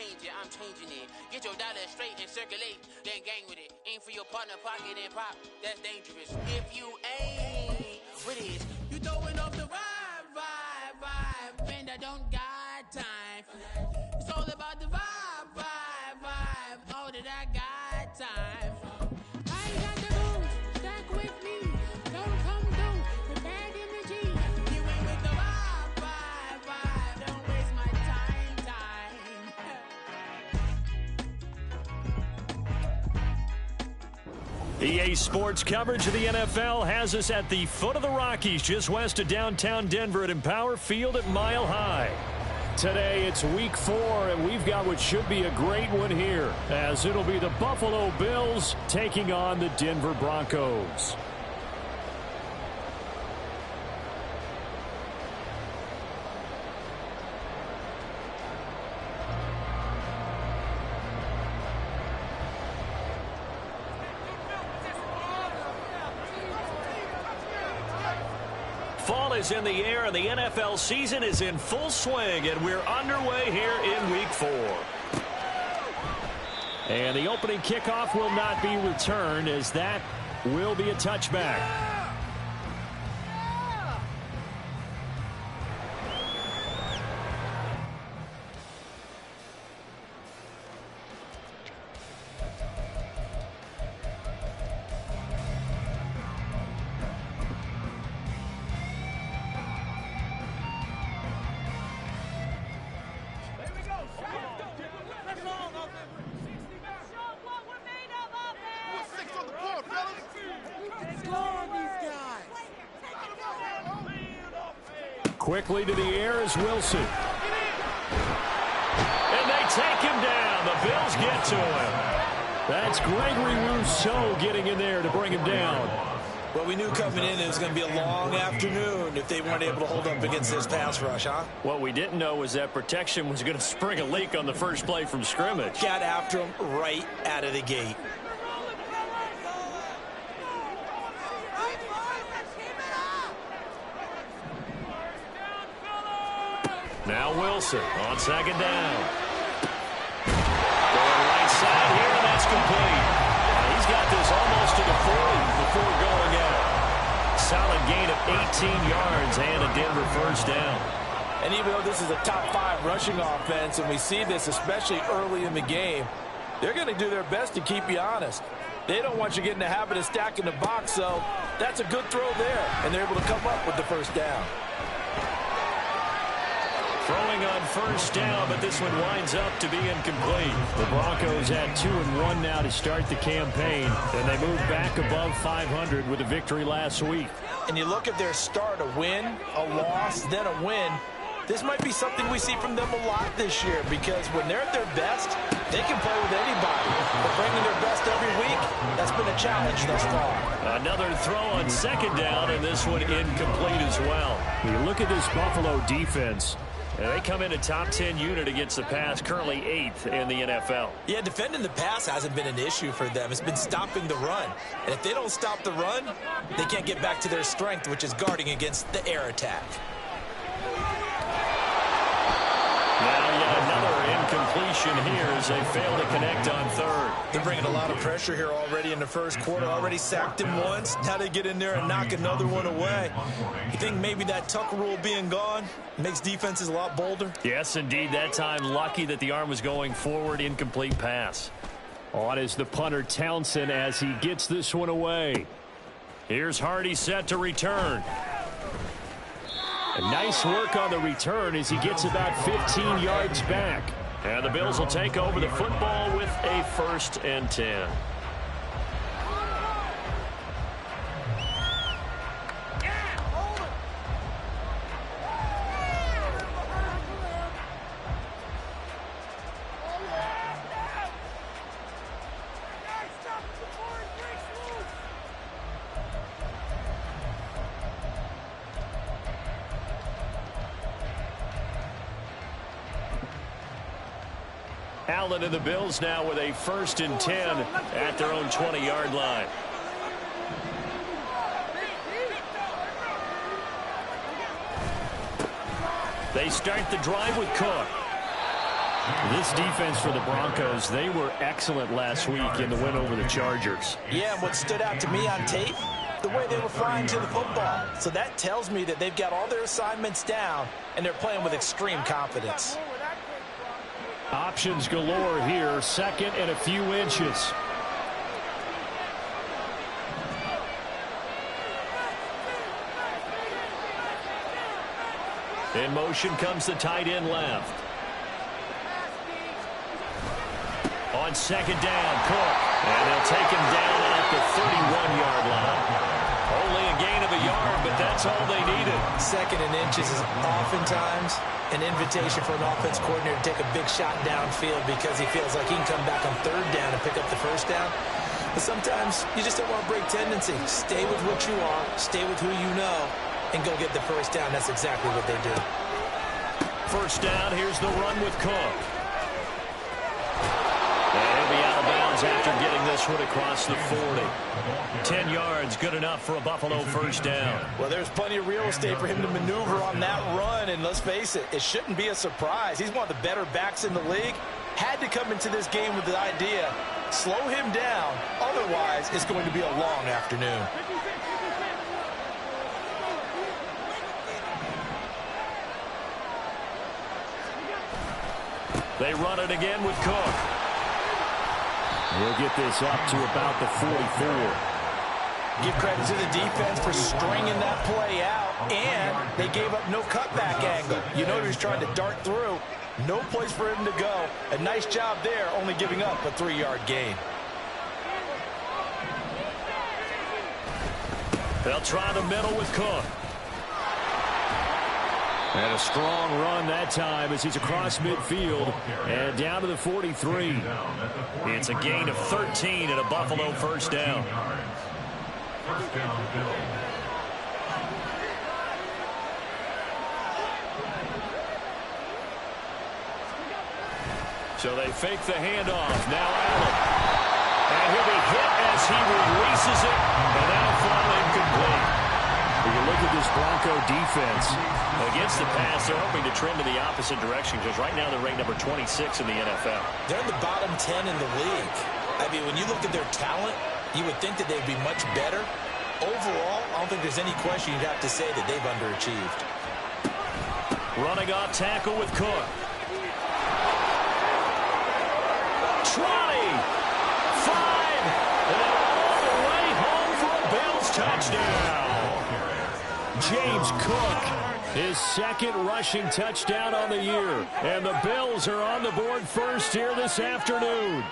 change it, I'm changing it. Get your dollar straight and circulate, then gang with it. Aim for your partner, pocket and pop, that's dangerous. If you ain't with it, you throwing off the vibe, and I don't got time for that. It's all about the vibe, all that I got time for. I ain't got the rules, stack with me, don't come through with bad energy. You ain't with the vibe, don't waste my time. EA Sports coverage of the NFL has us at the foot of the Rockies, just west of downtown Denver at Empower Field at Mile High. Today it's week 4, and we've got what should be a great one here, as it'll be the Buffalo Bills taking on the Denver Broncos. Fall is in the air, and the NFL season is in full swing, and we're underway here in Week 4. And the opening kickoff will not be returned, as that will be a touchback. Quickly to the air is Wilson. And they take him down. The Bills get to him. That's Gregory Rousseau getting in there to bring him down. Well, we knew coming in it was going to be a long afternoon if they weren't able to hold up against this pass rush, huh? What we didn't know was that protection was going to spring a leak on the first play from scrimmage. Got after him right out of the gate. Now Wilson on second down. Going right side here, and that's complete. He's got this almost to the 40 before going out. Solid gain of 18 yards and a Denver first down. And even though this is a top 5 rushing offense, and we see this especially early in the game, they're going to do their best to keep you honest. They don't want you getting the habit of stacking the box, so that's a good throw there, and they're able to come up with the first down. Throwing on first down, but this one winds up to be incomplete. The Broncos at 2-1 now to start the campaign, and they move back above 500 with a victory last week. And you look at their start, a win, a loss, then a win. This might be something we see from them a lot this year, because when they're at their best, they can play with anybody. But bringing their best every week, that's been a challenge thus far. Another throw on second down, and this one incomplete as well. You look at this Buffalo defense. And they come in a top 10 unit against the pass, currently 8th in the NFL. Yeah, defending the pass hasn't been an issue for them. It's been stopping the run. And if they don't stop the run, they can't get back to their strength, which is guarding against the air attack. Now yet another incompletion here as they fail to connect on third. They're bringing a lot of pressure here already in the first quarter. Already sacked him once. Now they get in there and knock another one away. You think maybe that Tucker rule being gone makes defenses a lot bolder? Yes, indeed. That time lucky that the arm was going forward. Incomplete pass. On is the punter Townsend as he gets this one away. Here's Hardy set to return. Nice work on the return as he gets about 15 yards back. And the Bills will take over the football with a 1st and 10. Allen and the Bills now with a 1st and 10 at their own 20-yard line. They start the drive with Cook. This defense for the Broncos, they were excellent last week in the win over the Chargers. Yeah, and what stood out to me on tape, the way they were flying to the football. So that tells me that they've got all their assignments down, and they're playing with extreme confidence. Options galore here, second and a few inches. In motion comes the tight end left. On second down, Cook. And they'll take him down at the 31-yard line. Only a gain of a yard, but that's all they needed. Second and inches is oftentimes an invitation for an offense coordinator to take a big shot downfield because he feels like he can come back on third down and pick up the first down. But sometimes you just don't want to break tendency. Stay with what you are, stay with who you know, and go get the first down. That's exactly what they do. First down, here's the run with Cook. And he'll be out of bounds after getting this one across the 40. 10 yards, good enough for a Buffalo first down. Well, there's plenty of real estate for him to maneuver on that run, and let's face it, it shouldn't be a surprise. He's one of the better backs in the league. Had to come into this game with the idea, slow him down, otherwise it's going to be a long afternoon. They run it again with Cook. We'll get this up to about the 44. Give credit to the defense for stringing that play out, and they gave up no cutback angle. You know he was trying to dart through. No place for him to go. A nice job there, only giving up a 3-yard gain. They'll try the middle with Cook. And a strong run that time as he's across midfield and down to the 43. It's a gain of 13 and a Buffalo first down. So they fake the handoff. Now Allen. And he'll be hit as he releases it. And that'll fall incomplete. When you look at this Bronco defense, against the pass, they're hoping to trend in the opposite direction because right now they're ranked number 26 in the NFL. They're in the bottom 10 in the league. I mean, when you look at their talent, you would think that they'd be much better. Overall, I don't think there's any question you'd have to say that they've underachieved. Running off tackle with Cook. 20, 5, and all the way home for a Bills touchdown. James Cook, his second rushing touchdown on the year. And the Bills are on the board first here this afternoon.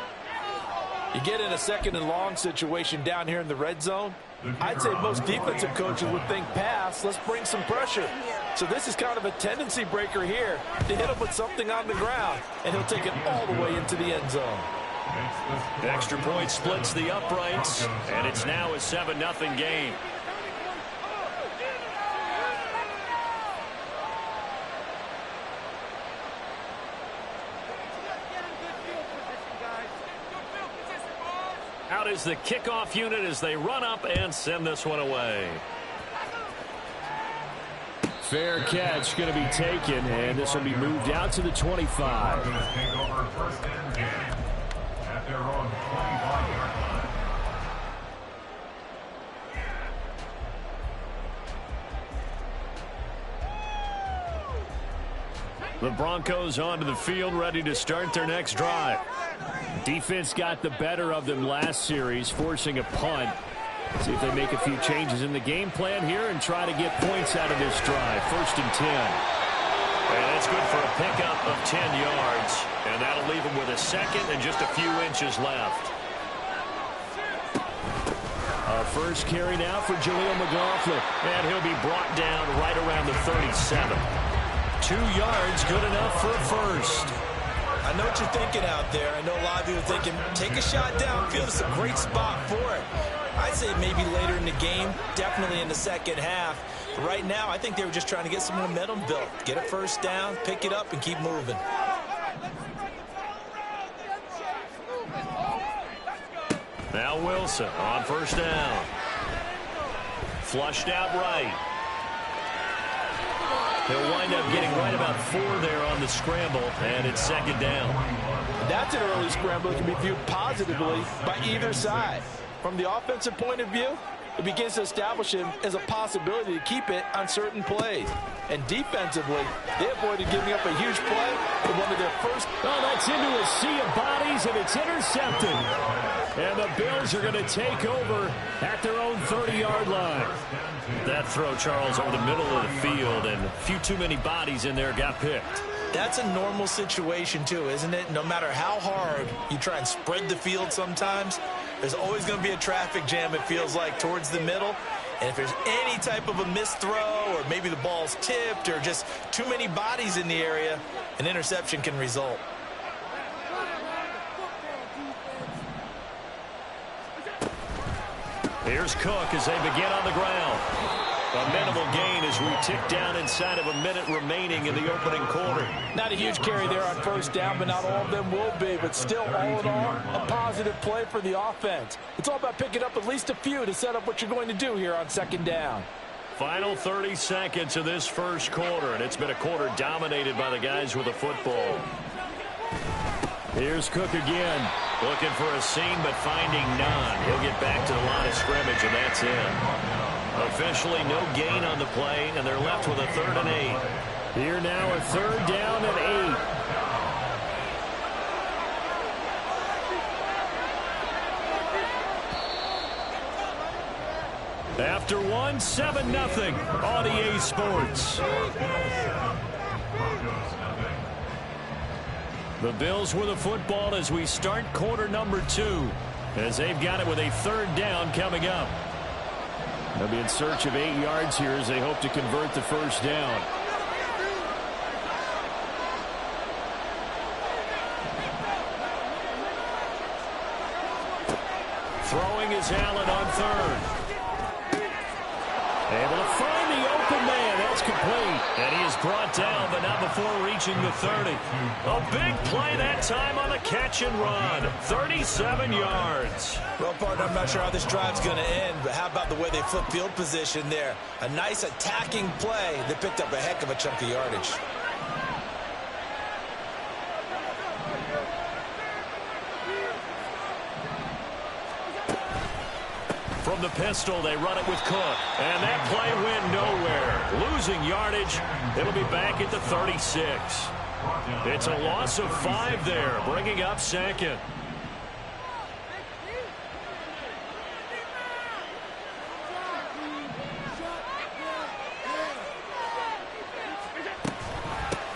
You get in a second and long situation down here in the red zone, I'd say most defensive coaches would think pass, let's bring some pressure. So this is kind of a tendency breaker here to hit him with something on the ground, and he'll take it all the way into the end zone. The extra point splits the uprights, and it's now a 7-0 game. Out is the kickoff unit as they run up and send this one away. Fair catch going to be taken, and this will be moved out to the 25. The Broncos onto the field, ready to start their next drive. Defense got the better of them last series, forcing a punt. See if they make a few changes in the game plan here and try to get points out of this drive. 1st and 10. And that's good for a pickup of 10 yards. And that'll leave them with a second and just a few inches left. A first carry now for Jaleel McLaughlin. And he'll be brought down right around the 37. 2 yards, good enough for a first. I know what you're thinking out there. I know a lot of you are thinking, take a shot downfield. It's a great spot for it. I'd say maybe later in the game, definitely in the second half. But right now, I think they were just trying to get some momentum built. Get a first down, pick it up, and keep moving. Now Wilson on first down. Flushed out right. He'll wind up getting right about 4 there on the scramble, and it's second down. That's an early scramble that can be viewed positively by either side. From the offensive point of view, it begins to establish him as a possibility to keep it on certain plays. And defensively, they avoided giving up a huge play with one of their first. Oh, that's into a sea of bodies, and it's intercepted. And the Bills are going to take over at their own 30-yard line. That throw, Charles, over the middle of the field, and a few too many bodies in there got picked. That's a normal situation, too, isn't it? No matter how hard you try and spread the field sometimes, there's always going to be a traffic jam, it feels like, towards the middle. And if there's any type of a missed throw, or maybe the ball's tipped, or just too many bodies in the area, an interception can result. Here's Cook as they begin on the ground. A minimal gain as we tick down inside of a minute remaining in the opening quarter. Not a huge carry there on first down, but not all of them will be. But still, all in all, a positive play for the offense. It's all about picking up at least a few to set up what you're going to do here on second down. Final 30 seconds of this first quarter, and it's been a quarter dominated by the guys with the football. Here's Cook again. Looking for a seam, but finding none. He'll get back to the line of scrimmage, and that's it. Officially no gain on the play, and they're left with a 3rd and 8. Here now a 3rd down and 8. After one, 7-0 on EA Sports. The Bills with the football as we start quarter number 2, as they've got it with a 3rd down coming up. They'll be in search of 8 yards here as they hope to convert the first down. Throwing is Allen on 3rd. Able to find the open man. That's complete. And he is brought down, but not before reaching the 30. A big play that time on the catch and run. 37 yards. Well, partner, I'm not sure how this drive's going to end, but how about the way they flip field position there? A nice attacking play that picked up a heck of a chunk of yardage. From the pistol, they run it with Cook. And that play went nowhere. Losing yardage. It'll be back at the 36. It's a loss of 5 there, bringing up 2nd.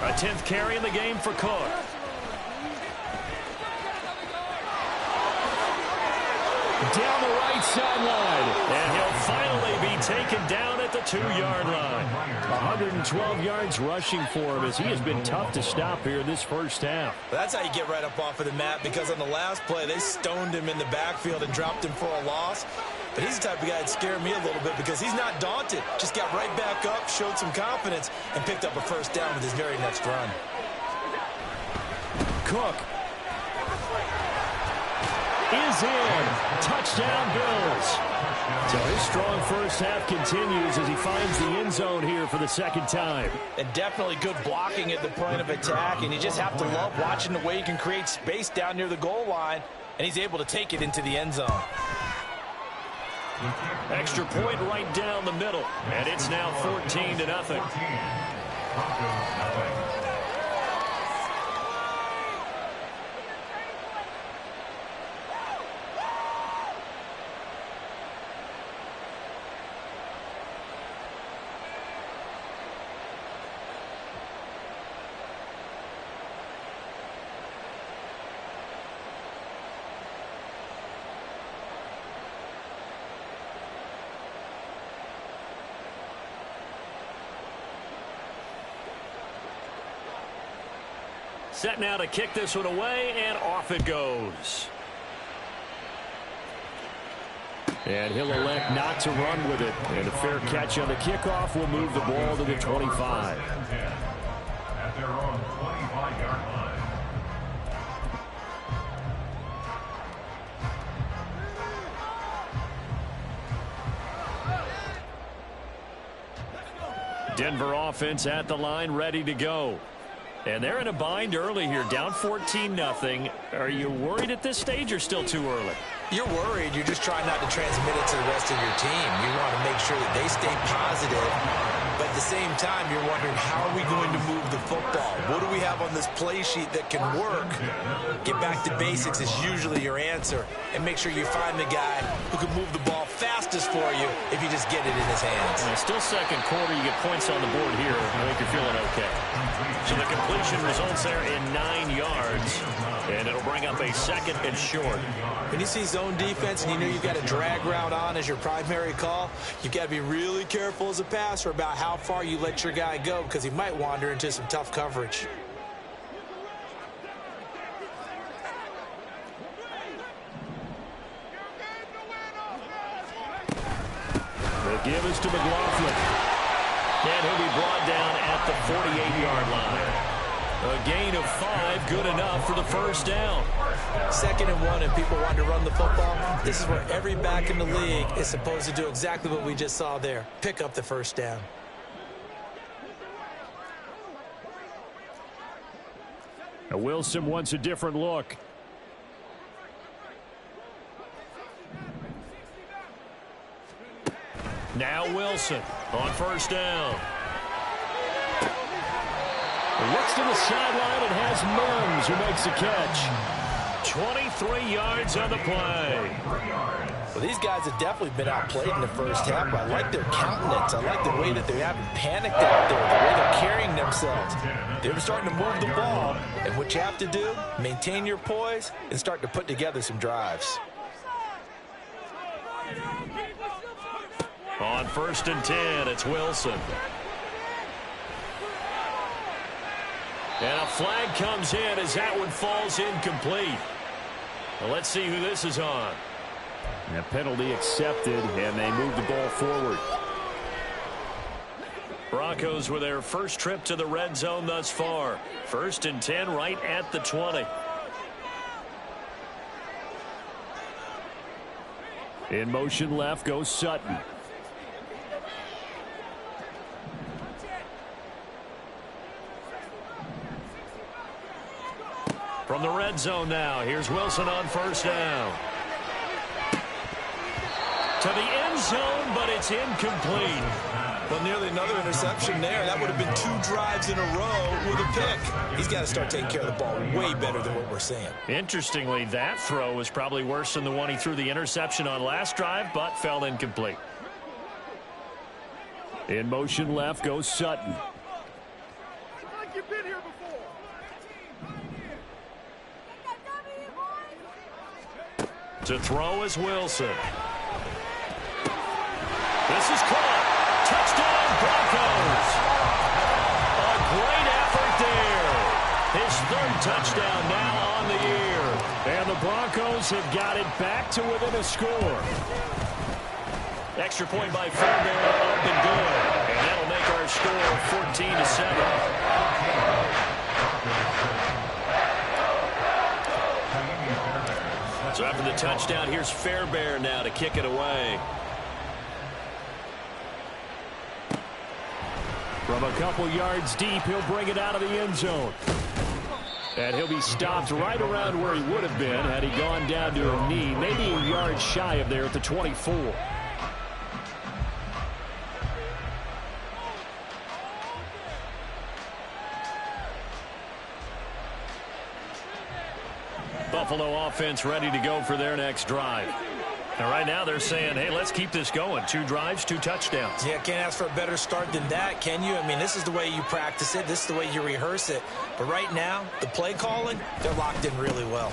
A 10th carry in the game for Cook. Down the right sideline. And he'll finally be taken down at the 2-yard line. 112 yards rushing for him as he has been tough to stop here this first half. That's how you get right up off of the mat, because on the last play, they stoned him in the backfield and dropped him for a loss. But he's the type of guy that scared me a little bit because he's not daunted. Just got right back up, showed some confidence, and picked up a first down with his very next run. Cook is in. Touchdown, Bills. So his strong first half continues as he finds the end zone here for the 2nd time. And definitely good blocking at the point of attack, and you just have to love watching the way he can create space down near the goal line, and he's able to take it into the end zone. Extra point right down the middle, and it's now 14-0. Set now to kick this one away, and off it goes. And he'll elect not to run with it. And a fair catch on the kickoff will move the ball to the 25. At their own 25-yard line. Denver offense at the line, ready to go. And they're in a bind early here, down 14-0. Are you worried at this stage or still too early? You're worried. You're just trying not to transmit it to the rest of your team. You want to make sure that they stay positive. But at the same time, you're wondering, how are we going to move the football? What do we have on this play sheet that can work? Get back to basics is usually your answer. And make sure you find the guy who can move the ball fastest for you if you just get it in his hands. And still second quarter. You get points on the board here. I think you're feeling okay. So the completion results there in 9 yards. And it'll bring up a second and short. When you see zone defense and you know you've got a drag route on as your primary call, you've got to be really careful as a passer about how far you let your guy go, because he might wander into some tough coverage. The give is to McLaughlin. And he'll be brought down at the 48-yard line. A gain of 5, good enough for the first down. 2nd and 1, and people want to run the football. This is where every back in the league is supposed to do exactly what we just saw there. Pick up the first down. Now Wilson wants a different look. Now Wilson on first down. Looks to the sideline and has Mims who makes the catch. 23 yards on the play. Well, these guys have definitely been outplayed in the first half. I like their countenance. I like the way that they haven't panicked out there, the way they're carrying themselves. They're starting to move the ball, and what you have to do, maintain your poise and start to put together some drives. On 1st and 10, it's Wilson. And a flag comes in as that one falls incomplete. Well, let's see who this is on. And a penalty accepted, and they move the ball forward. Broncos with their first trip to the red zone thus far. 1st and 10 right at the 20. In motion left goes Sutton. From the red zone now, here's Wilson on first down. To the end zone, but it's incomplete. Well, nearly another interception there. That would have been 2 drives in a row with a pick. He's got to start taking care of the ball way better than what we're seeing. Interestingly, that throw was probably worse than the one he threw the interception on last drive, but fell incomplete. In motion left goes Sutton. To throw is Wilson. This is caught. Touchdown, Broncos. A great effort there. His 3rd touchdown now on the year. And the Broncos have got it back to within a score. Extra point by Fairbairn up and good. And that'll make our score 14-7. So after the touchdown, here's Fairbairn now to kick it away. From a couple yards deep, he'll bring it out of the end zone. And he'll be stopped right around where he would have been had he gone down to a knee, maybe a yard shy of there at the 24. Buffalo offense ready to go for their next drive. And right now they're saying, hey, let's keep this going. 2 drives, 2 touchdowns. Yeah, can't ask for a better start than that, can you? I mean, this is the way you practice it. This is the way you rehearse it. But right now, the play calling, they're locked in really well.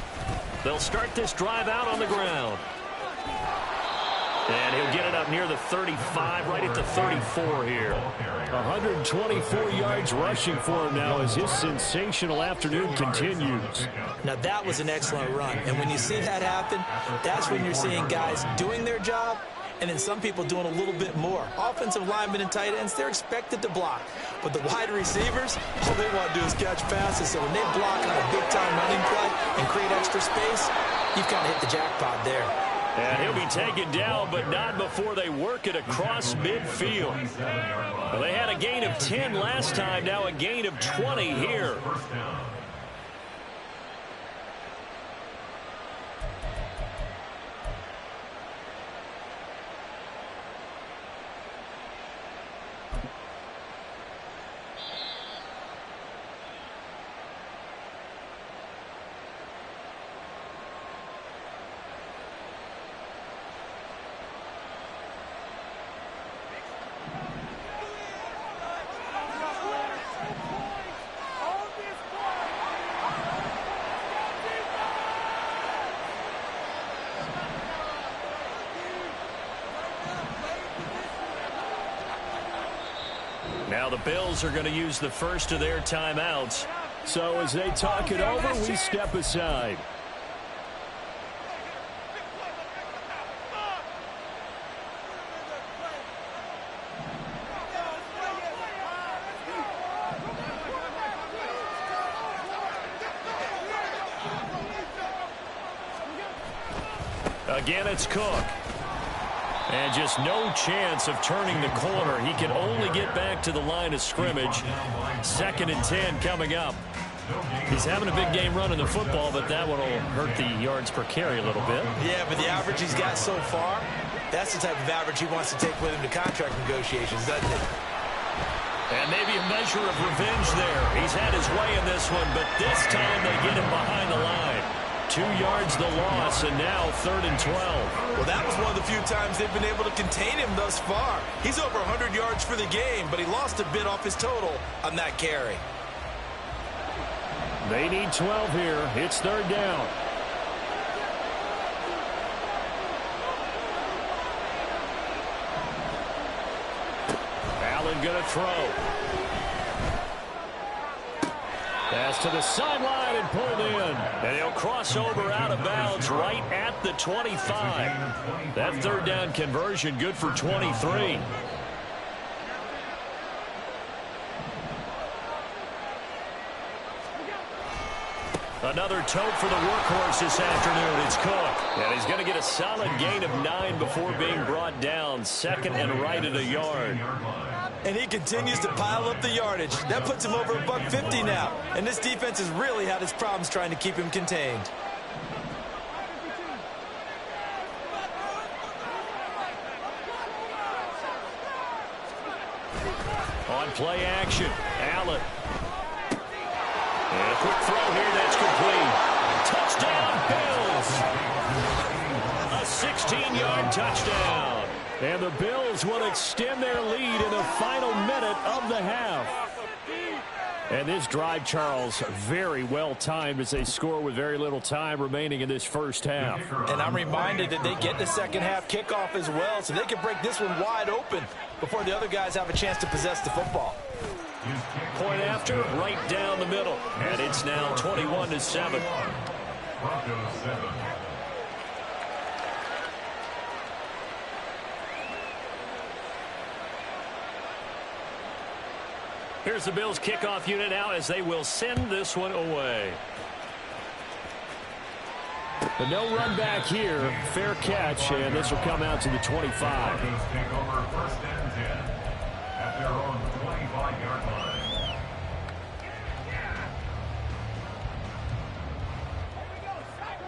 They'll start this drive out on the ground. And he'll get it up near the 35, right at the 34 here. 124 yards rushing for him now as his sensational afternoon continues. Now, that was an excellent run. And when you see that happen, that's when you're seeing guys doing their job and then some people doing a little bit more. Offensive linemen and tight ends, they're expected to block. But the wide receivers, all they want to do is catch passes. So when they block on a big-time running play and create extra space, you've kind of hit the jackpot there. And he'll be taken down, but not before they work it across midfield. Well, they had a gain of 10 last time, now a gain of 20 here. Now the Bills are going to use the first of their timeouts. So as they talk it over, we step aside. Again, it's Cook. And just no chance of turning the corner. He can only get back to the line of scrimmage. 2nd and 10 coming up. He's having a big game running the football, but that one will hurt the yards per carry a little bit. Yeah, but the average he's got so far, that's the type of average he wants to take with him to contract negotiations, doesn't it? And maybe a measure of revenge there. He's had his way in this one, but this time they get him behind the line. 2 yards the loss, and now 3rd and 12. Well, that was one of the few times they've been able to contain him thus far. He's over 100 yards for the game, but he lost a bit off his total on that carry. They need 12 here. It's 3rd down. Allen going to throw. Pass to the sideline and pulled in. And he'll cross over out of bounds right at the 25. That 3rd down conversion good for 23. Another tote for the workhorse this afternoon. It's Cook. And he's going to get a solid gain of 9 before being brought down. 2nd and right at a yard. And he continues to pile up the yardage. That puts him over $150 now. And this defense has really had its problems trying to keep him contained. On play action, Allen. And a quick throw here, that's complete. Touchdown, Bills! A 16-yard touchdown. And the Bills will extend their lead in the final minute of the half. And this drive, Charles, very well timed as they score with very little time remaining in this first half. And I'm reminded that they get the second half kickoff as well, so they can break this one wide open before the other guys have a chance to possess the football. Point after, right down the middle. And it's now 21-7. Broncos 7. Here's the Bills kickoff unit now as they will send this one away. The no run back here, fair catch, and this will come out to the 25. Broncos take over 1st and 10 at their own 25-yard line.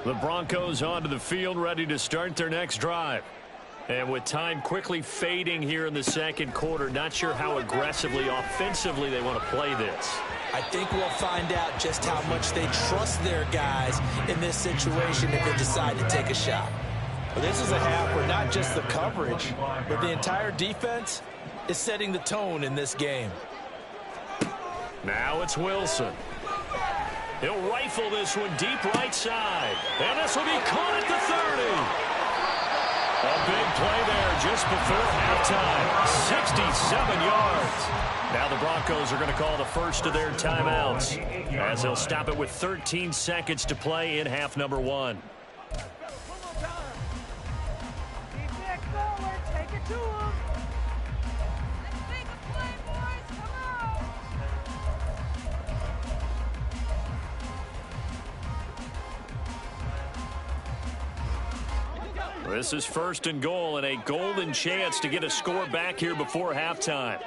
The Broncos onto the field, ready to start their next drive. And with time quickly fading here in the second quarter, not sure how aggressively, offensively they want to play this. I think we'll find out just how much they trust their guys in this situation if they decide to take a shot. But this is a half where not just the coverage, but the entire defense is setting the tone in this game. Now it's Wilson. He'll rifle this one deep right side. And this will be caught at the 30. A big play there just before halftime. 67 yards. Now the Broncos are going to call the first of their timeouts as they'll stop it with 13 seconds to play in half number 1. Take it to him. Let's make a play, boys. Come on. This is 1st and goal and a golden chance to get a score back here before halftime.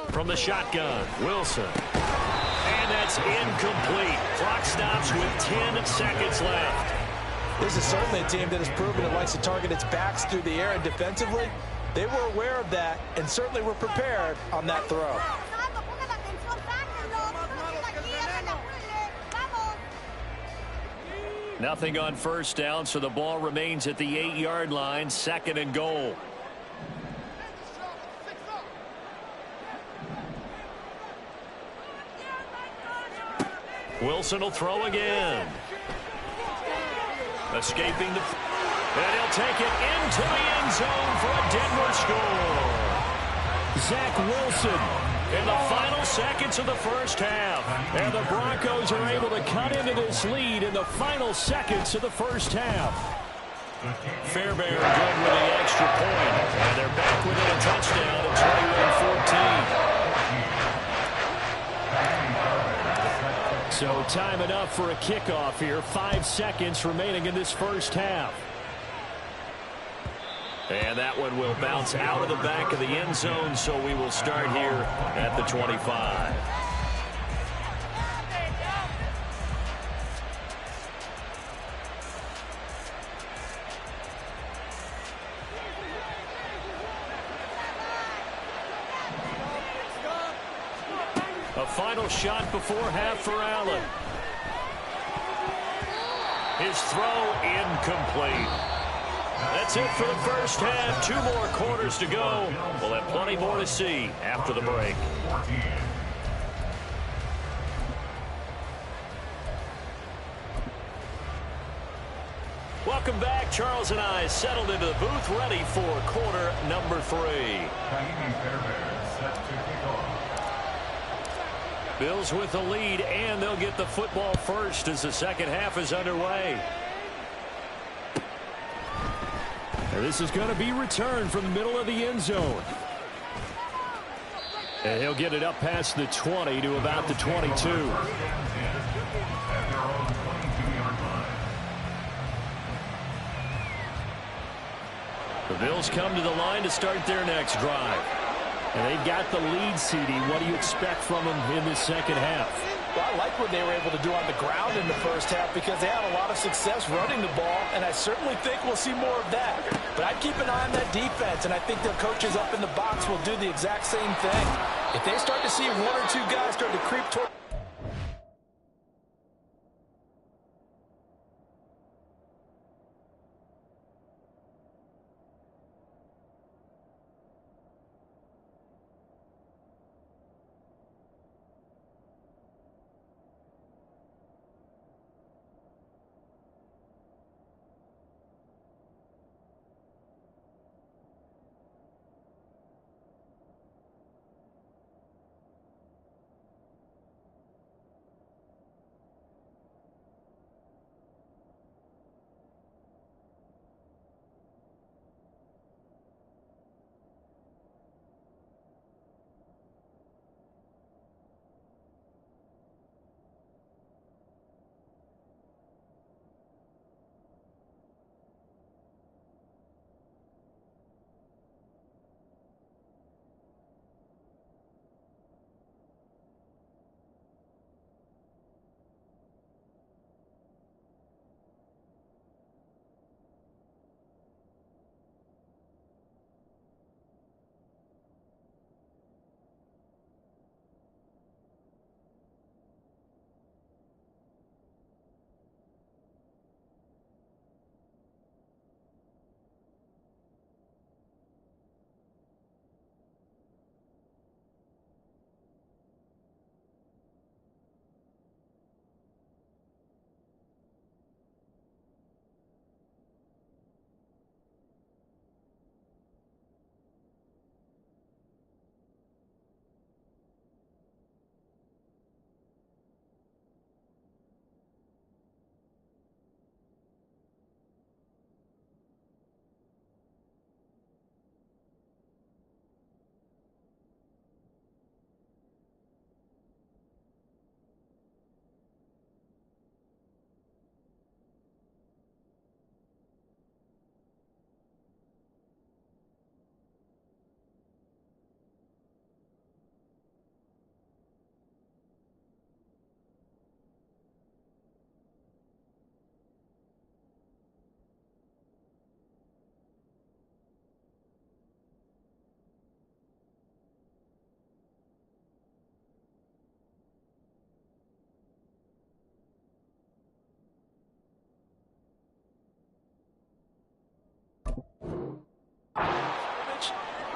From the shotgun, Wilson. And that's incomplete. Clock stops with 10 seconds left. This is certainly a team that has proven it likes to target its backs through the air, and defensively, they were aware of that and certainly were prepared on that throw. Nothing on 1st down, so the ball remains at the 8-yard line, 2nd and goal. Wilson will throw again. Escaping the... And he'll take it into the end zone for a Denver score. Zach Wilson in the final seconds of the first half. And the Broncos are able to cut into this lead in the final seconds of the first half. Fairbairn good with the extra point. And they're back within a touchdown at 21-14. So time enough for a kickoff here. 5 seconds remaining in this first half. And that one will bounce out of the back of the end zone, so we will start here at the 25. A final shot before half for Allen. His throw incomplete. That's it for the first half. 2 more quarters to go. We'll have plenty more to see after the break. Welcome back. Charles and I settled into the booth, ready for quarter number 3. Bills with the lead, and they'll get the football first as the second half is underway. And this is going to be returned from the middle of the end zone. And he'll get it up past the 20 to about the 22. The Bills come to the line to start their next drive. And they've got the lead, CD. What do you expect from them in this second half? Well, I like what they were able to do on the ground in the first half because they had a lot of success running the ball, and I certainly think we'll see more of that. But I'd keep an eye on that defense, and I think their coaches up in the box will do the exact same thing. If they start to see 1 or 2 guys start to creep toward...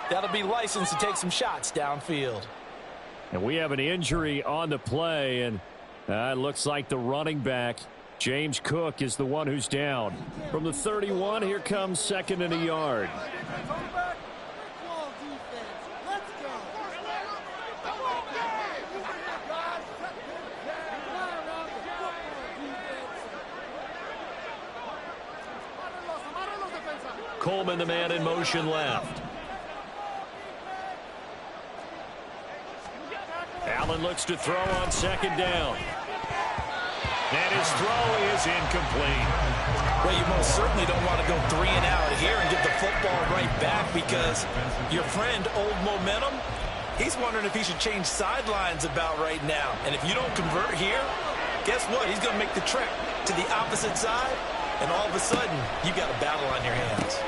That'll be licensed to take some shots downfield. And we have an injury on the play, and it looks like the running back, James Cook, is the one who's down. From the 31, here comes 2nd and a yard. Coleman, the man in motion left. Allen looks to throw on 2nd down. And his throw is incomplete. Well, you most certainly don't want to go 3 and out here and get the football right back, because your friend, Old Momentum, he's wondering if he should change sidelines about right now. And if you don't convert here, guess what? He's going to make the trek to the opposite side, and all of a sudden, you got a battle on your hands.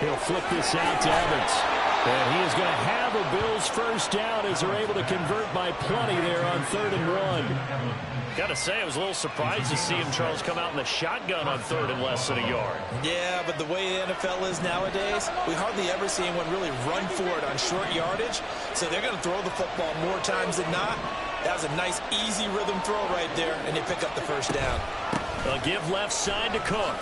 He'll flip this out to Evans. And he is going to have a Bills first down as they're able to convert by plenty there on 3rd and 1. Got to say, I was a little surprised to see him, Charles, come out in the shotgun on 3rd and less than a yard. Yeah, but the way the NFL is nowadays, we hardly ever see anyone really run for it on short yardage. So they're going to throw the football more times than not. That was a nice, easy rhythm throw right there, and they pick up the first down. They'll give left side to Cook.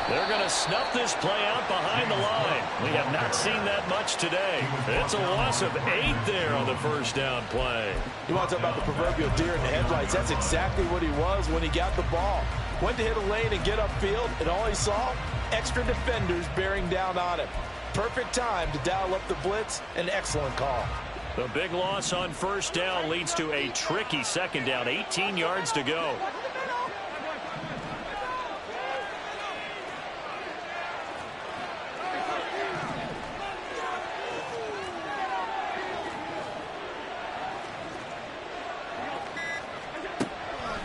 They're going to snuff this play out behind the line. We have not seen that much today. It's a loss of 8 there on the first down play. You want to talk about the proverbial deer in the headlights? That's exactly what he was when he got the ball. Went to hit a lane and get upfield, and all he saw, extra defenders bearing down on him. Perfect time to dial up the blitz. An excellent call. The big loss on first down leads to a tricky 2nd down. 18 yards to go.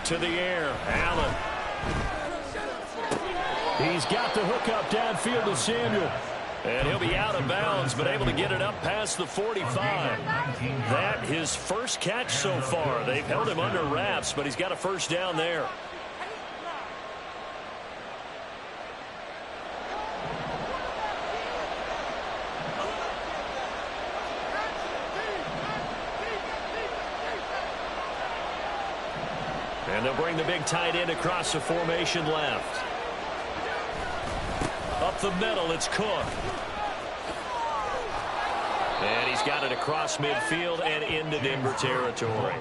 To the air, Allen. He's got the hook up downfield to Samuel. And he'll be out of bounds, but able to get it up past the 45. That his first catch so far. They've held him under wraps, but he's got a first down there. And they'll bring the big tight end across the formation left. Up the middle, it's Cook. And he's got it across midfield and into Denver territory.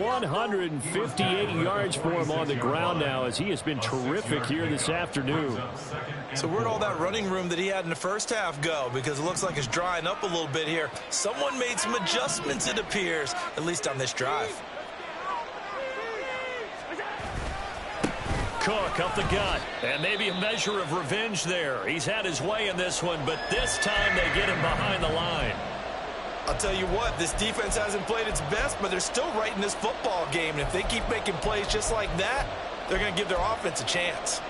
158 yards for him on the ground now, as he has been terrific here this afternoon. So where'd all that running room that he had in the first half go? Because it looks like it's drying up a little bit here. Someone made some adjustments, it appears, at least on this drive. Cook up the gut, and maybe a measure of revenge there. He's had his way in this one, but this time they get him behind the line. I'll tell you what, this defense hasn't played its best, but they're still right in this football game. And if they keep making plays just like that, they're going to give their offense a chance.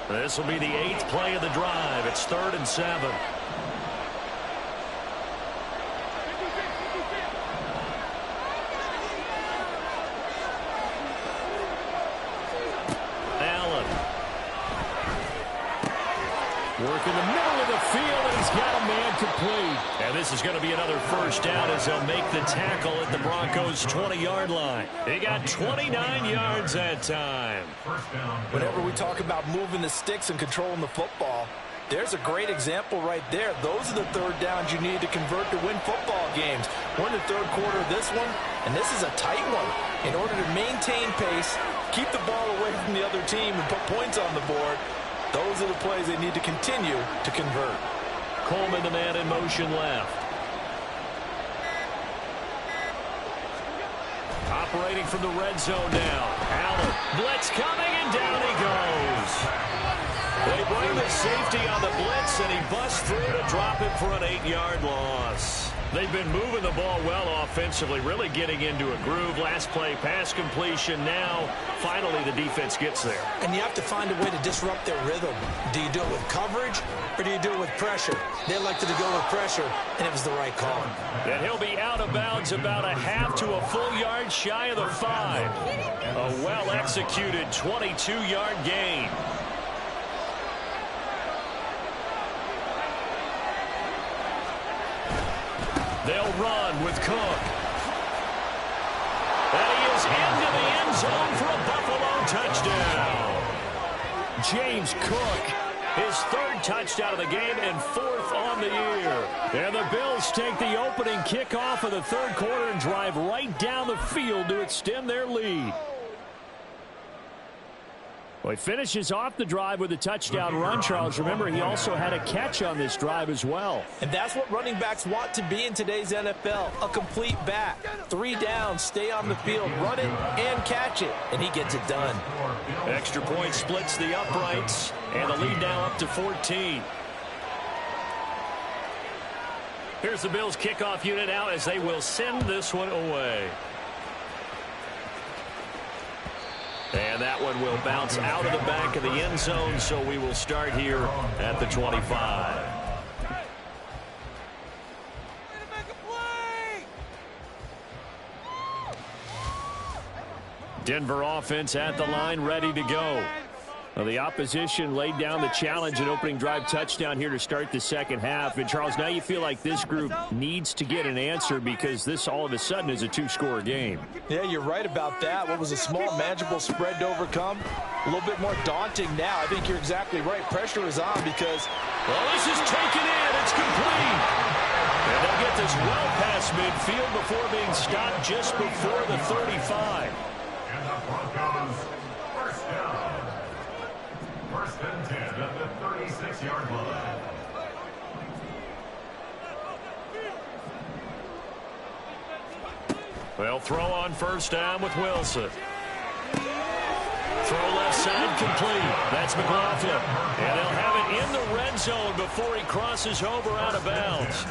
This will be the 8th play of the drive. It's 3rd and 7. Work in the middle of the field, and he's got a man complete. And this is going to be another first down as they'll make the tackle at the Broncos' 20-yard line. He got 29 yards that time. Whenever we talk about moving the sticks and controlling the football, there's a great example right there. Those are the third downs you need to convert to win football games. We're in the third quarter of this one, and this is a tight one. In order to maintain pace, keep the ball away from the other team, and put points on the board, those are the plays they need to continue to convert. Coleman, the man in motion left. Operating from the red zone now. Allen, blitz coming, and down he goes. They bring the safety on the blitz, and he busts through to drop it for an 8-yard loss. They've been moving the ball well offensively, really getting into a groove. Last play, pass completion. Now, finally, the defense gets there. And you have to find a way to disrupt their rhythm. Do you do it with coverage, or do you do it with pressure? They elected to go with pressure, and it was the right call. And he'll be out of bounds about a half to a full yard shy of the 5. A well-executed 22-yard gain. They'll run with Cook. And he is into the end zone for a Buffalo touchdown. James Cook, his third touchdown of the game and fourth on the year. And the Bills take the opening kickoff of the third quarter and drive right down the field to extend their lead. Well, he finishes off the drive with a touchdown run, Charles. Remember, he also had a catch on this drive as well. And that's what running backs want to be in today's NFL, a complete back. 3 downs, stay on the field, run it and catch it, and he gets it done. Extra point splits the uprights, and the lead now up to 14. Here's the Bills kickoff unit out as they will send this one away. And that one will bounce out of the back of the end zone, so we will start here at the 25. Denver offense at the line, ready to go. Well, the opposition laid down the challenge and opening drive touchdown here to start the second half. And, Charles, now you feel like this group needs to get an answer because this all of a sudden is a 2-score game. Yeah, you're right about that. What was a small, manageable spread to overcome, a little bit more daunting now. I think you're exactly right. Pressure is on because, well, this is taken in. It's complete. And they'll get this well past midfield before being stopped just before the 35. And the Broncos, first down. First and 10 at the 36-yard line. They'll throw on first down with Wilson. Throw left side complete. That's McLaughlin. And they'll have it in the red zone before he crosses over out of bounds.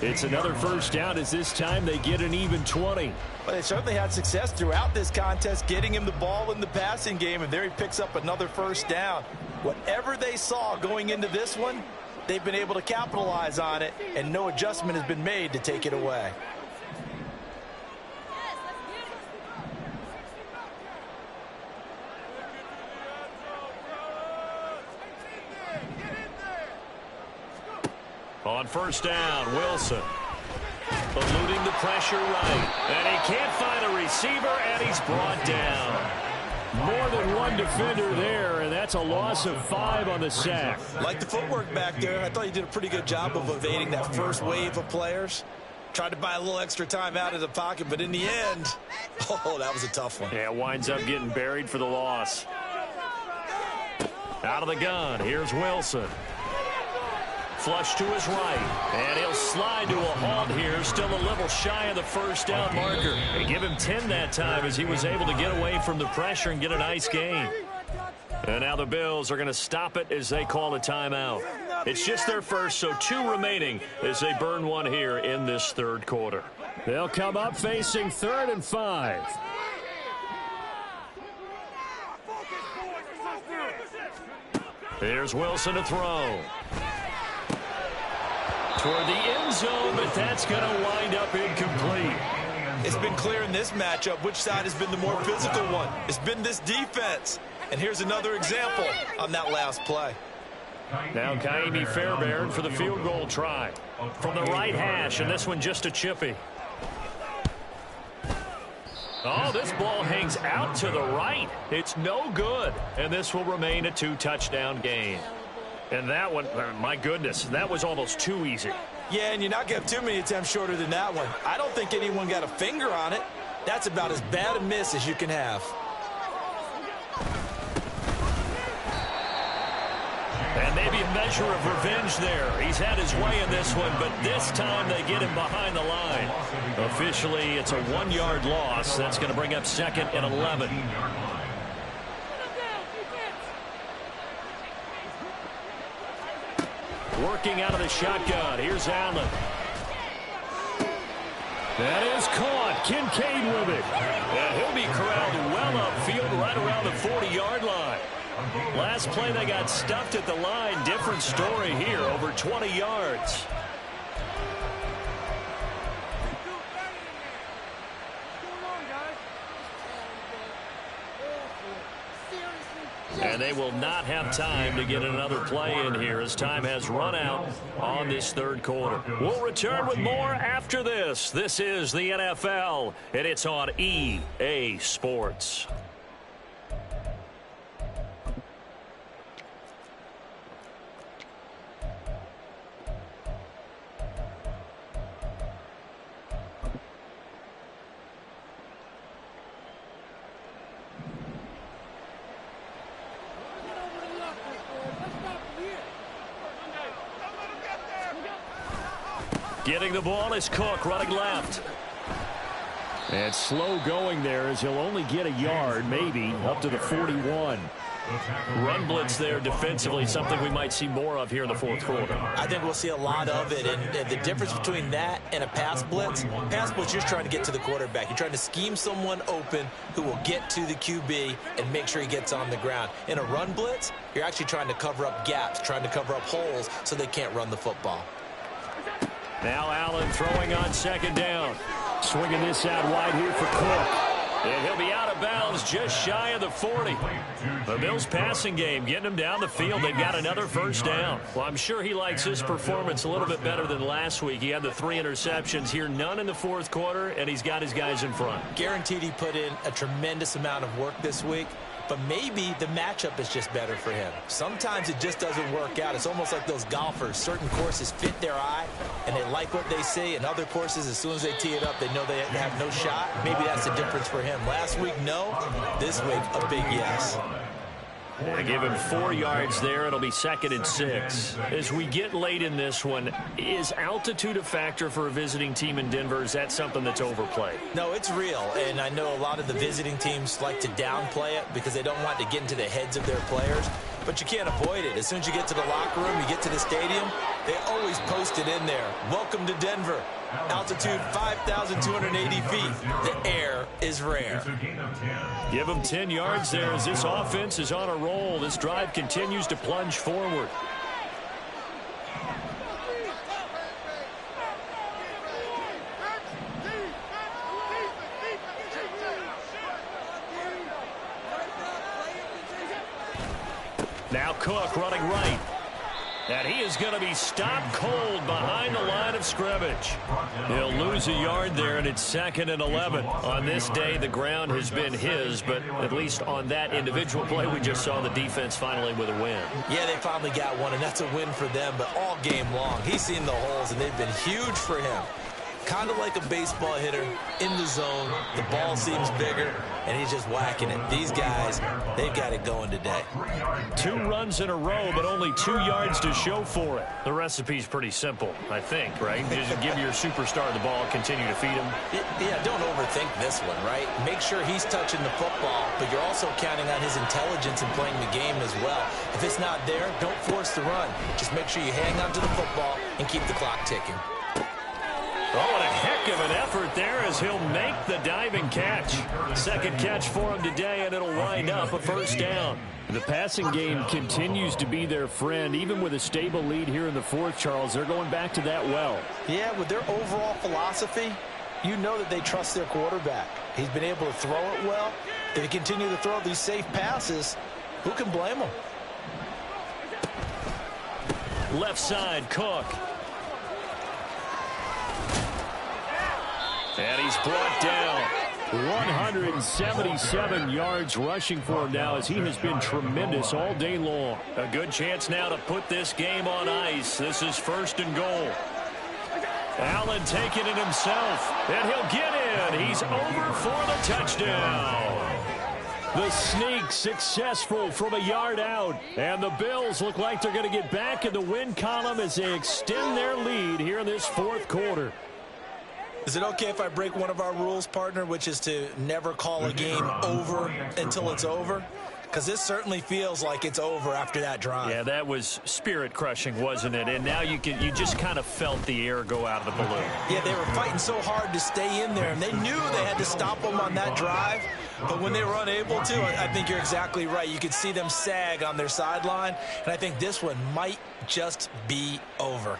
It's another first down as this time they get an even 20. Well, they certainly had success throughout this contest getting him the ball in the passing game, and there he picks up another first down. Whatever they saw going into this one, they've been able to capitalize on it, and no adjustment has been made to take it away. On first down, Wilson. Eluding the pressure right. And he can't find a receiver, and he's brought down. More than one defender there, and that's a loss of 5 on the sack. Like the footwork back there, I thought you did a pretty good job of evading that first wave of players. Tried to buy a little extra time out of the pocket, but in the end, oh, that was a tough one. Yeah, winds up getting buried for the loss. Out of the gun, here's Wilson. Flush to his right, and he'll slide to a halt here, still a little shy of the first down marker. They give him 10 that time as he was able to get away from the pressure and get a nice gain. And now the Bills are going to stop it as they call a timeout. It's just their first, so 2 remaining as they burn one here in this third quarter. They'll come up facing 3rd and 5. Here's Wilson to throw. Toward the end zone, but that's going to wind up incomplete. It's been clear in this matchup which side has been the more physical one. It's been this defense. And here's another example on that last play. Now Kaimi Fairbairn for the field goal try. From the right hash, and this one just a chippy. Oh, this ball hangs out to the right. It's no good. And this will remain a 2-touchdown game. And that one, my goodness, that was almost too easy. Yeah, and you're not going to have too many attempts shorter than that one. I don't think anyone got a finger on it. That's about as bad a miss as you can have. And maybe a measure of revenge there. He's had his way in this one, but this time they get him behind the line. Officially, it's a 1-yard loss. That's going to bring up 2nd and 11. Working out of the shotgun. Here's Allen. That is caught. Kincaid with it. And he'll be corralled well upfield right around the 40-yard line. Last play they got stuffed at the line. Different story here. Over 20 yards. And And they will not have time to get another play in here as time has run out on this third quarter. We'll return with more after this. This is the NFL, and it's on EA Sports. Getting the ball is Cook running left. And slow going there as he'll only get a yard, maybe, up to the 41. Run blitz there defensively, something we might see more of here in the fourth quarter. I think we'll see a lot of it, and the difference between that and a pass blitz, you're just trying to get to the quarterback. You're trying to scheme someone open who will get to the QB and make sure he gets on the ground. In a run blitz, you're actually trying to cover up gaps, trying to cover up holes so they can't run the football. Now Allen throwing on second down. Swinging this out wide here for Cook. And he'll be out of bounds just shy of the 40. The Bills passing game getting him down the field. They've got another first down. Well, I'm sure he likes his performance a little bit better than last week. He had the 3 interceptions here, none in the fourth quarter, and he's got his guys in front. Guaranteed he put in a tremendous amount of work this week. But maybe the matchup is just better for him. Sometimes it just doesn't work out. It's almost like those golfers. Certain courses fit their eye, and they like what they see. And other courses, as soon as they tee it up, they know they have no shot. Maybe that's the difference for him. Last week, no. This week, a big yes. They give him 4 yards there. It'll be 2nd and 6. As we get late in this one, is altitude a factor for a visiting team in Denver? Is that something that's overplayed? No, it's real. And I know a lot of the visiting teams like to downplay it because they don't want to get into the heads of their players. But you can't avoid it. As soon as you get to the locker room, you get to the stadium, they always post it in there. Welcome to Denver. Altitude 5,280 feet. The air is rare. Give him 10 yards there as this offense is on a roll. This drive continues to plunge forward. Now Cook running right. And he is going to be stopped cold behind the line of scrimmage. He'll lose a yard there, and it's 2nd and 11. On this day, the ground has been his, but at least on that individual play, we just saw the defense finally with a win. Yeah, they finally got one, and that's a win for them, but all game long, he's seen the holes, and they've been huge for him. Kind of like a baseball hitter in the zone. The ball seems bigger, and he's just whacking it. These guys, they've got it going today. 2 runs in a row, but only 2 yards to show for it. The recipe's pretty simple, I think, right? Just give your superstar the ball, continue to feed him. Yeah, don't overthink this one, right? Make sure he's touching the football, but you're also counting on his intelligence in playing the game as well. If it's not there, don't force the run. Just make sure you hang on to the football and keep the clock ticking. Oh, what a heck of an effort there as he'll make the diving catch. 2nd catch for him today, and it'll wind up a first down. The passing game continues to be their friend. Even with a stable lead here in the 4th, Charles, they're going back to that well. Yeah, with their overall philosophy, you know that they trust their quarterback. He's been able to throw it well. If they continue to throw these safe passes, who can blame them? Left side, Cook. And he's brought down. 177 yards rushing for him now as he has been tremendous all day long. A good chance now to put this game on ice. This is 1st and goal. Allen taking it himself, and he'll get in. He's over for the touchdown. The sneak successful from a yard out. And the Bills look like they're going to get back in the win column as they extend their lead here in this 4th quarter. Is it okay if I break one of our rules, partner, which is to never call a game over until it's over? Because this certainly feels like it's over after that drive. Yeah, that was spirit-crushing, wasn't it? And now you just kind of felt the air go out of the balloon. Yeah, they were fighting so hard to stay in there, and they knew they had to stop them on that drive. But when they were unable to, I think you're exactly right. You could see them sag on their sideline, and I think this one might just be over.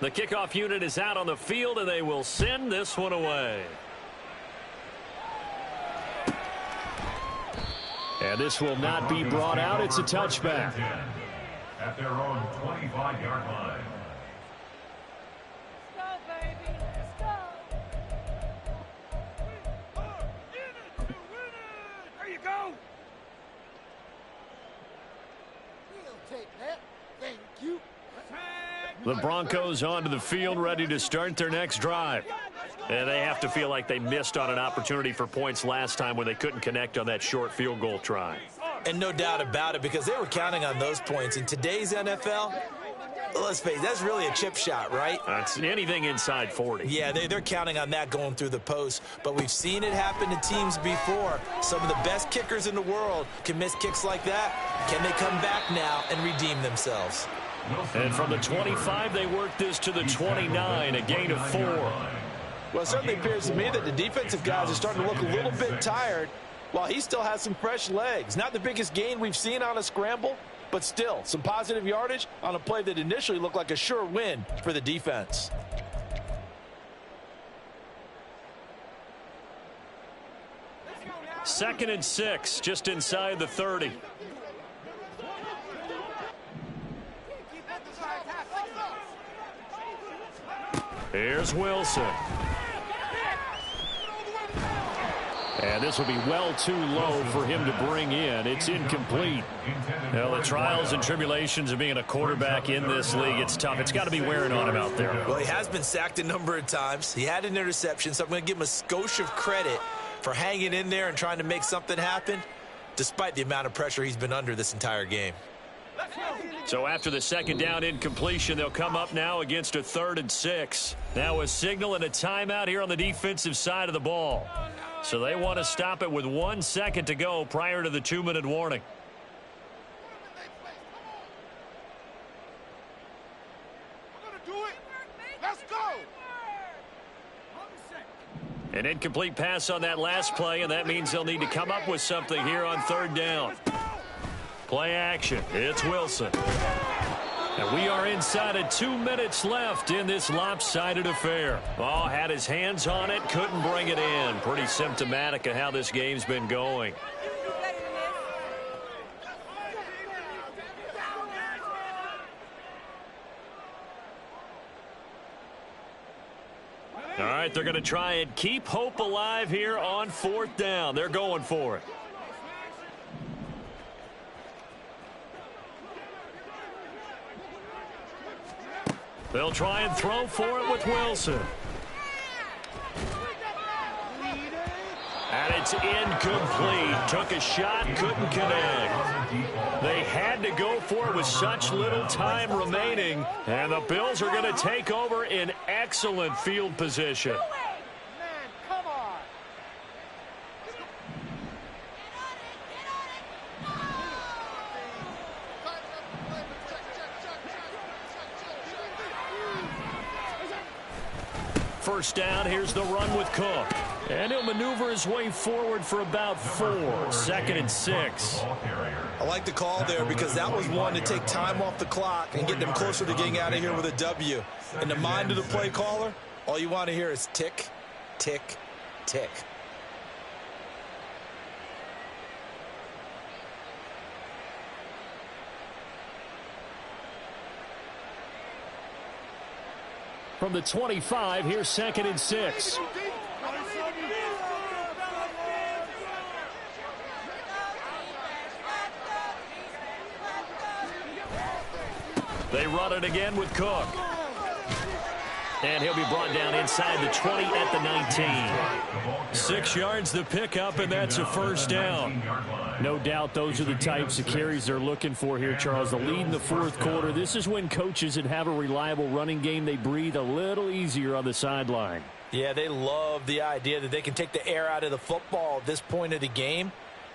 The kickoff unit is out on the field, and they will send this one away. And this will not be brought out. It's a touchback. At their own 25-yard line. Let's go, baby. Let's go. There you go. We'll take that. Thank you. The Broncos onto the field, ready to start their next drive. And they have to feel like they missed on an opportunity for points last time when they couldn't connect on that short field goal try. And no doubt about it, because they were counting on those points. In today's NFL, let's face it, that's really a chip shot, right? That's anything inside 40. Yeah, they're counting on that going through the post. But we've seen it happen to teams before. Some of the best kickers in the world can miss kicks like that. Can they come back now and redeem themselves? And from the 25, they work this to the 29, a gain of 4. Well, it certainly appears to me that the defensive guys are starting to look a little bit tired while he still has some fresh legs. Not the biggest gain we've seen on a scramble, but still some positive yardage on a play that initially looked like a sure win for the defense. Second and 6, just inside the 30. Here's Wilson. And this will be well too low for him to bring in. It's incomplete. Well, the trials and tribulations of being a quarterback in this league, it's tough. It's got to be wearing on him out there. Well, he has been sacked a number of times. He had an interception, so I'm going to give him a skosh of credit for hanging in there and trying to make something happen, despite the amount of pressure he's been under this entire game. So after the second down incompletion, they'll come up now against a 3rd and 6. Now a signal and a timeout here on the defensive side of the ball. So they want to stop it with 1 second to go prior to the 2-minute warning. We're going to do it. Let's go. An incomplete pass on that last play, and that means they'll need to come up with something here on 3rd down. Play action. It's Wilson. And we are inside of 2 minutes left in this lopsided affair. Oh, had his hands on it, couldn't bring it in. Pretty symptomatic of how this game's been going. All right, they're going to try and keep hope alive here on 4th down. They're going for it. They'll try and throw for it with Wilson. And it's incomplete. Took a shot, couldn't connect. They had to go for it with such little time remaining. And the Bills are going to take over in excellent field position. Man, come on. First down, here's the run with Cook. And he'll maneuver his way forward for about 4. 2nd and 6. I like the call there because that was one to take time off the clock and get them closer to getting out of here with a W. In the mind of the play caller, all you want to hear is tick, tick, tick. From the 25, here's 2nd and 6. They run it again with Cook. And he'll be brought down inside the 20 at the 19. 6 yards the pickup, and that's a first down. No doubt those are the types of carries they're looking for here, Charles. The lead in the 4th quarter. This is when coaches that have a reliable running game, they breathe a little easier on the sideline. Yeah, they love the idea that they can take the air out of the football at this point of the game.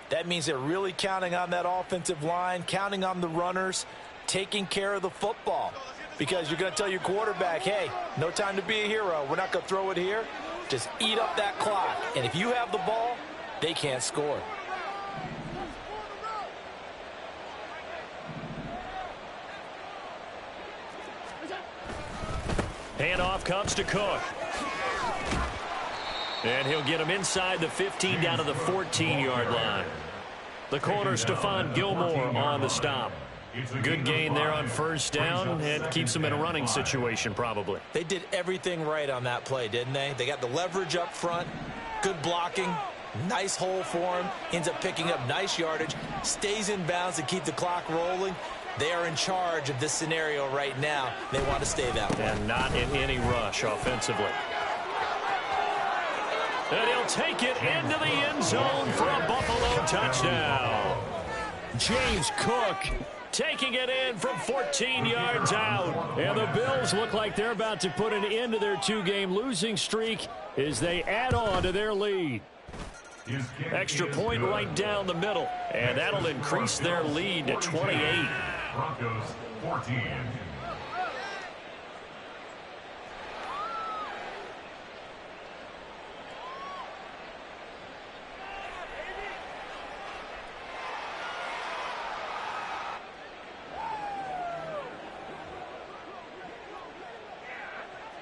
That means they're really counting on that offensive line, counting on the runners, taking care of the football. Because you're going to tell your quarterback, hey, no time to be a hero. We're not going to throw it here. Just eat up that clock. And if you have the ball, they can't score. Handoff comes to Cook. And he'll get him inside the 15 down to the 14-yard line. The corner, Stephon Gilmore on the stop. Good gain there on first down, and keeps them in a running situation probably. They did everything right on that play, didn't they? They got the leverage up front, good blocking, nice hole for him, ends up picking up nice yardage, stays in bounds to keep the clock rolling. They are in charge of this scenario right now. They want to stay that way. And not in any rush offensively. And he'll take it into the end zone for a Buffalo touchdown. James Cook taking it in from 14 yards out. And the Bills look like they're about to put an end to their two-game losing streak as they add on to their lead. Extra point right down the middle, and that'll increase their lead to 28. Broncos 14.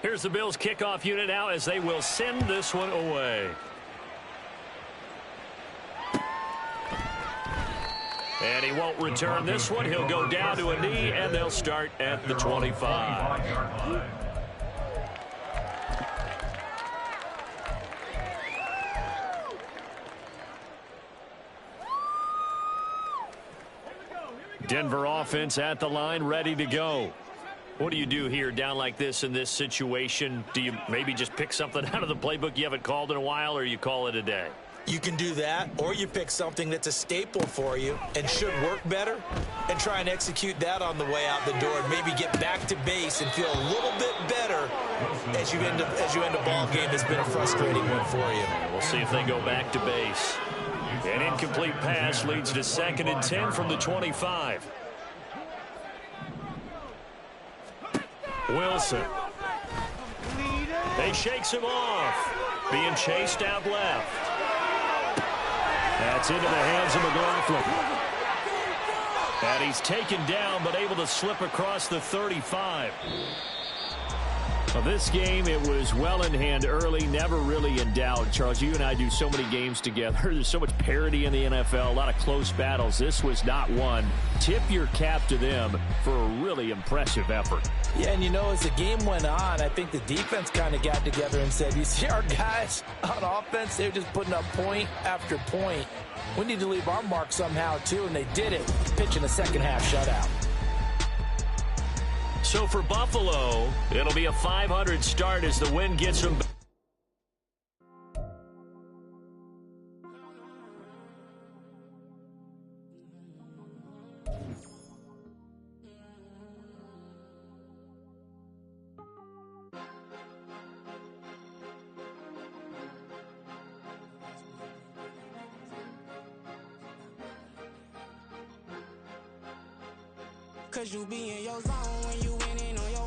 Here's the Bills kickoff unit now as they will send this one away. And he won't return this one. He'll go down to a knee, and they'll start at the 25. Denver offense at the line, ready to go. What do you do here down like this in this situation? Do you maybe just pick something out of the playbook you haven't called in a while, or you call it a day? You can do that, or you pick something that's a staple for you and should work better and try and execute that on the way out the door and maybe get back to base and feel a little bit better as you end a ball game that's been a frustrating one for you. We'll see if they go back to base. An incomplete pass leads to 2nd and 10 from the 25. Wilson. He shakes him off. Being chased out left. That's into the hands of McLaughlin. And he's taken down, but able to slip across the 35. Well, this game, it was well in hand early, never really in doubt. Charles, you and I do so many games together. There's so much parity in the NFL, a lot of close battles. This was not one. Tip your cap to them for a really impressive effort. Yeah, and you know, as the game went on, I think the defense kind of got together and said, you see our guys on offense, they're just putting up point after point. We need to leave our mark somehow, too, and they did it, pitching a second-half shutout. So for Buffalo, it'll be a .500 start as the win gets them back. Cause you be in your zone when you winning on your